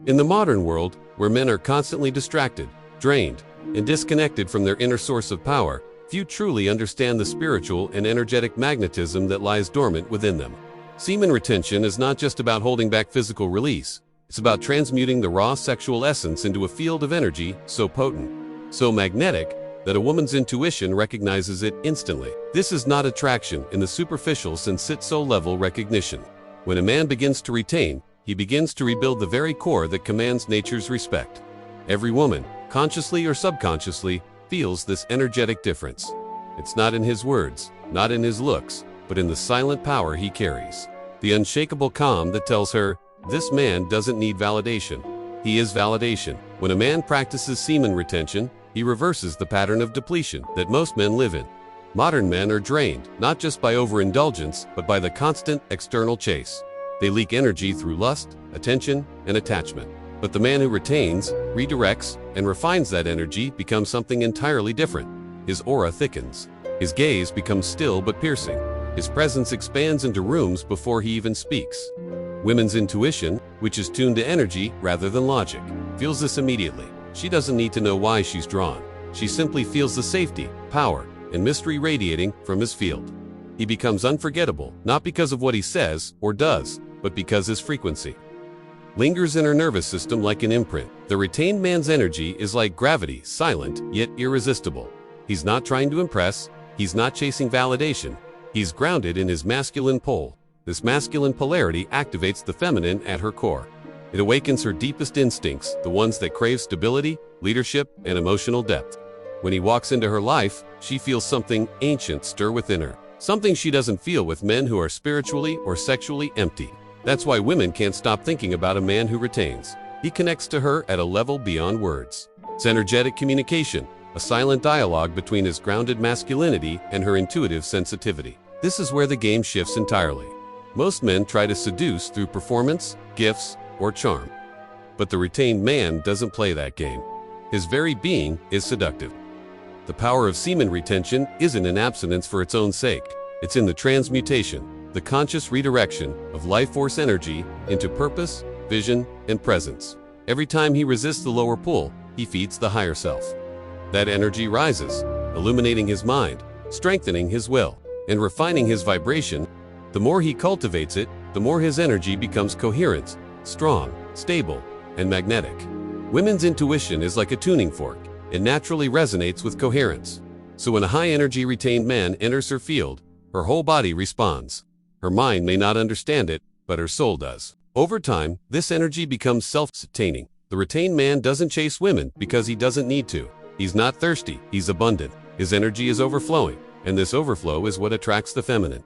In the modern world, where men are constantly distracted, drained, and disconnected from their inner source of power, few truly understand the spiritual and energetic magnetism that lies dormant within them. Semen retention is not just about holding back physical release. It's about transmuting the raw sexual essence into a field of energy so potent, so magnetic, that a woman's intuition recognizes it instantly. This is not attraction in the superficial sensitso level recognition. When a man begins to retain, he begins to rebuild the very core that commands nature's respect. Every woman, consciously or subconsciously, feels this energetic difference. It's not in his words, not in his looks, but in the silent power he carries. The unshakable calm that tells her, this man doesn't need validation. He is validation. When a man practices semen retention, he reverses the pattern of depletion that most men live in. Modern men are drained, not just by overindulgence, but by the constant external chase. They leak energy through lust, attention, and attachment. But the man who retains, redirects, and refines that energy becomes something entirely different. His aura thickens. His gaze becomes still but piercing. His presence expands into rooms before he even speaks. Women's intuition, which is tuned to energy rather than logic, feels this immediately. She doesn't need to know why she's drawn. She simply feels the safety, power, and mystery radiating from his field. He becomes unforgettable, not because of what he says or does, but because his frequency lingers in her nervous system like an imprint. The retained man's energy is like gravity, silent yet irresistible. He's not trying to impress, he's not chasing validation, he's grounded in his masculine pole. This masculine polarity activates the feminine at her core. It awakens her deepest instincts, the ones that crave stability, leadership, and emotional depth. When he walks into her life, she feels something ancient stir within her, something she doesn't feel with men who are spiritually or sexually empty. That's why women can't stop thinking about a man who retains. He connects to her at a level beyond words. It's energetic communication, a silent dialogue between his grounded masculinity and her intuitive sensitivity. This is where the game shifts entirely. Most men try to seduce through performance, gifts, or charm. But the retained man doesn't play that game. His very being is seductive. The power of semen retention isn't in abstinence for its own sake. It's in the transmutation, the conscious redirection of life force energy into purpose, vision, and presence. Every time he resists the lower pull, he feeds the higher self. That energy rises, illuminating his mind, strengthening his will, and refining his vibration. The more he cultivates it, the more his energy becomes coherent, strong, stable, and magnetic. Women's intuition is like a tuning fork. It naturally resonates with coherence. So when a high-energy retained man enters her field, her whole body responds. Her mind may not understand it, but her soul does. Over time, this energy becomes self-sustaining. The retained man doesn't chase women because he doesn't need to. He's not thirsty, he's abundant. His energy is overflowing, and this overflow is what attracts the feminine.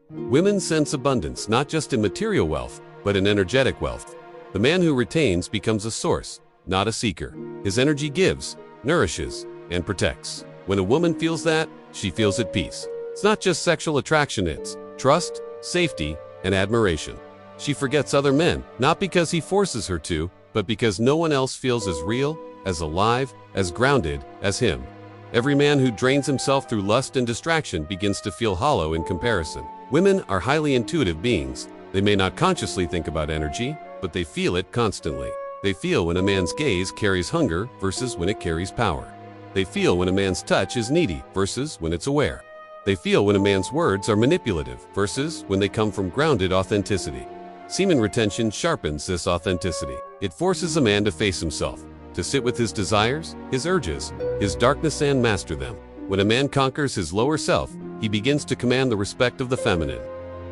Women sense abundance not just in material wealth, but in energetic wealth. The man who retains becomes a source, not a seeker. His energy gives, nourishes, and protects. When a woman feels that, she feels at peace. It's not just sexual attraction, it's trust, safety, and admiration. She forgets other men, not because he forces her to, but because no one else feels as real, as alive, as grounded as him. Every man who drains himself through lust and distraction begins to feel hollow in comparison. Women are highly intuitive beings. They may not consciously think about energy, but they feel it constantly. They feel when a man's gaze carries hunger versus when it carries power. They feel when a man's touch is needy versus when it's aware. They feel when a man's words are manipulative versus when they come from grounded authenticity. Semen retention sharpens this authenticity. It forces a man to face himself, to sit with his desires, his urges, his darkness, and master them. When a man conquers his lower self, he begins to command the respect of the feminine.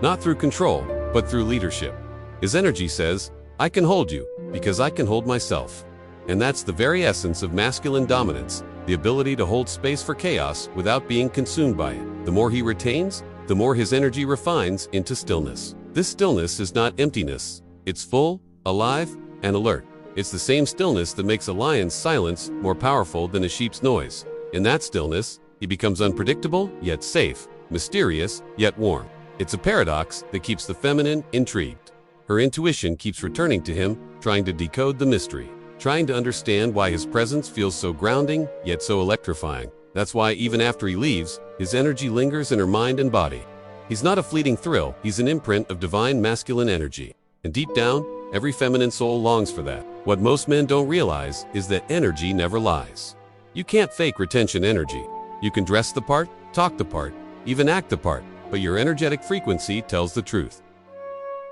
Not through control, but through leadership. His energy says, I can hold you because I can hold myself. And that's the very essence of masculine dominance, the ability to hold space for chaos without being consumed by it. The more he retains, the more his energy refines into stillness. This stillness is not emptiness. It's full, alive, and alert. It's the same stillness that makes a lion's silence more powerful than a sheep's noise. In that stillness, he becomes unpredictable, yet safe, mysterious, yet warm. It's a paradox that keeps the feminine intrigued. Her intuition keeps returning to him, trying to decode the mystery, trying to understand why his presence feels so grounding, yet so electrifying. That's why even after he leaves, his energy lingers in her mind and body. He's not a fleeting thrill, he's an imprint of divine masculine energy. And deep down, every feminine soul longs for that. What most men don't realize is that energy never lies. You can't fake retention energy. You can dress the part, talk the part, even act the part, but your energetic frequency tells the truth.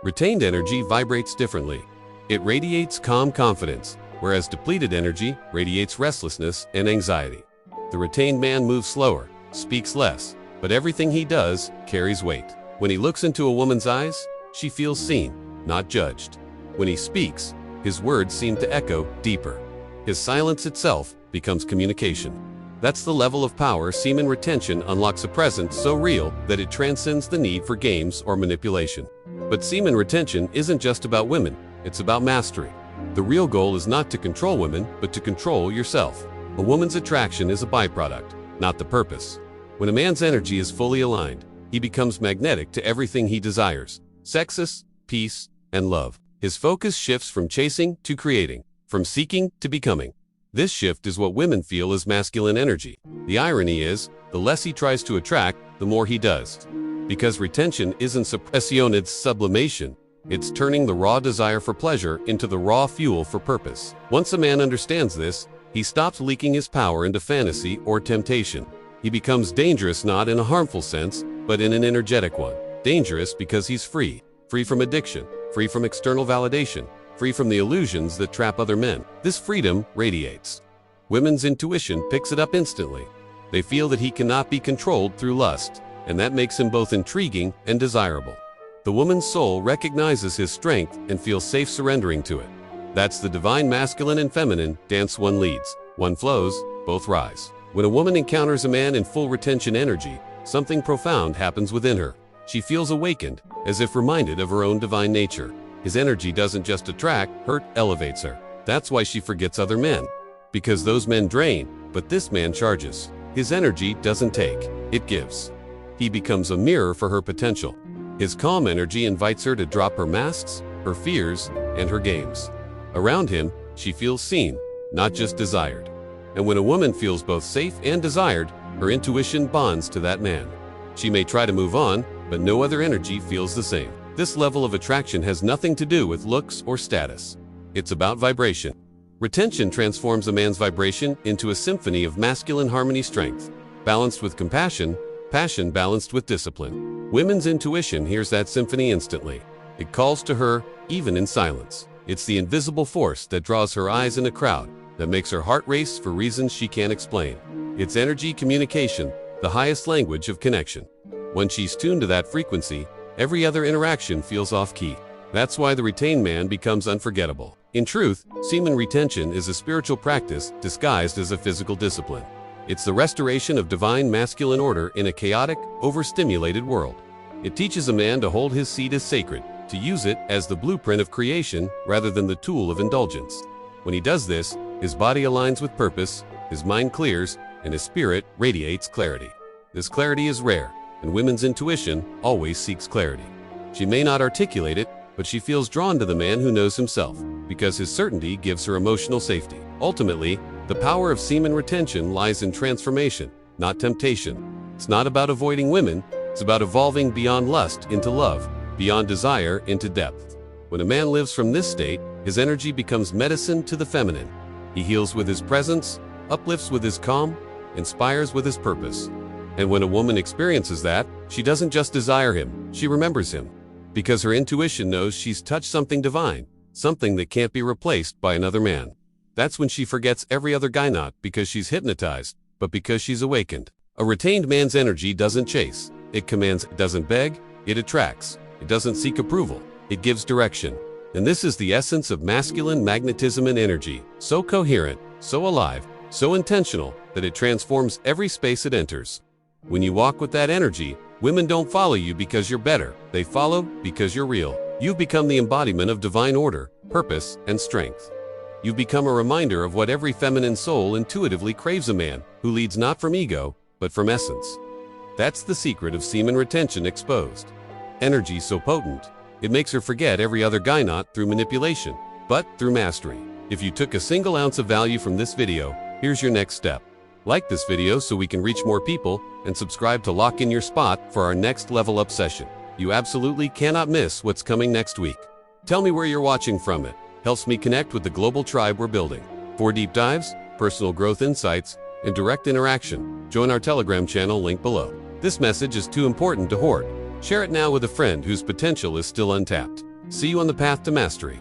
Retained energy vibrates differently. It radiates calm confidence, whereas depleted energy radiates restlessness and anxiety. The retained man moves slower, speaks less, but everything he does carries weight. When he looks into a woman's eyes, she feels seen, not judged. When he speaks, his words seem to echo deeper. His silence itself becomes communication. That's the level of power semen retention unlocks, a presence so real that it transcends the need for games or manipulation. But semen retention isn't just about women, it's about mastery. The real goal is not to control women, but to control yourself. A woman's attraction is a byproduct, not the purpose. When a man's energy is fully aligned, he becomes magnetic to everything he desires: success, peace, and love. His focus shifts from chasing to creating, from seeking to becoming. This shift is what women feel as masculine energy. The irony is, the less he tries to attract, the more he does. Because retention isn't suppression, it's sublimation. It's turning the raw desire for pleasure into the raw fuel for purpose. Once a man understands this, he stops leaking his power into fantasy or temptation. He becomes dangerous not in a harmful sense, but in an energetic one. Dangerous because he's free. Free from addiction, free from external validation, free from the illusions that trap other men. This freedom radiates. Women's intuition picks it up instantly. They feel that he cannot be controlled through lust, and that makes him both intriguing and desirable. The woman's soul recognizes his strength and feels safe surrendering to it. That's the divine masculine and feminine dance. One leads, one flows, both rise. When a woman encounters a man in full retention energy, something profound happens within her. She feels awakened, as if reminded of her own divine nature. His energy doesn't just attract, it elevates her. That's why she forgets other men. Because those men drain, but this man charges. His energy doesn't take, it gives. He becomes a mirror for her potential. His calm energy invites her to drop her masks, her fears, and her games. Around him, she feels seen, not just desired. And when a woman feels both safe and desired, her intuition bonds to that man. She may try to move on, but no other energy feels the same. This level of attraction has nothing to do with looks or status. It's about vibration. Retention transforms a man's vibration into a symphony of masculine harmony, strength balanced with compassion, passion balanced with discipline. Women's intuition hears that symphony instantly. It calls to her, even in silence. It's the invisible force that draws her eyes in a crowd, that makes her heart race for reasons she can't explain. It's energy communication, the highest language of connection. When she's tuned to that frequency, every other interaction feels off-key. That's why the retained man becomes unforgettable. In truth, semen retention is a spiritual practice disguised as a physical discipline. It's the restoration of divine masculine order in a chaotic, overstimulated world. It teaches a man to hold his seed as sacred, to use it as the blueprint of creation rather than the tool of indulgence. When he does this, his body aligns with purpose, his mind clears, and his spirit radiates clarity. This clarity is rare, and women's intuition always seeks clarity. She may not articulate it, but she feels drawn to the man who knows himself, because his certainty gives her emotional safety. Ultimately, the power of semen retention lies in transformation, not temptation. It's not about avoiding women, it's about evolving beyond lust into love, beyond desire into depth. When a man lives from this state, his energy becomes medicine to the feminine. He heals with his presence, uplifts with his calm, inspires with his purpose. And when a woman experiences that, she doesn't just desire him, she remembers him. Because her intuition knows she's touched something divine, something that can't be replaced by another man. That's when she forgets every other guy, not because she's hypnotized, but because she's awakened. A retained man's energy doesn't chase, it commands. It doesn't beg, it attracts. It doesn't seek approval, it gives direction. And this is the essence of masculine magnetism and energy, so coherent, so alive, so intentional, that it transforms every space it enters. When you walk with that energy, women don't follow you because you're better, they follow because you're real. You've become the embodiment of divine order, purpose, and strength. You've become a reminder of what every feminine soul intuitively craves: a man who leads not from ego, but from essence. That's the secret of semen retention exposed. Energy so potent, it makes her forget every other guy, not through manipulation, but through mastery. If you took a single ounce of value from this video, here's your next step. Like this video so we can reach more people, and subscribe to lock in your spot for our next level up session. You absolutely cannot miss what's coming next week. Tell me where you're watching from it. helps me connect with the global tribe we're building. For deep dives, personal growth insights, and direct interaction, join our Telegram channel linked below. This message is too important to hoard. Share it now with a friend whose potential is still untapped. See you on the path to mastery.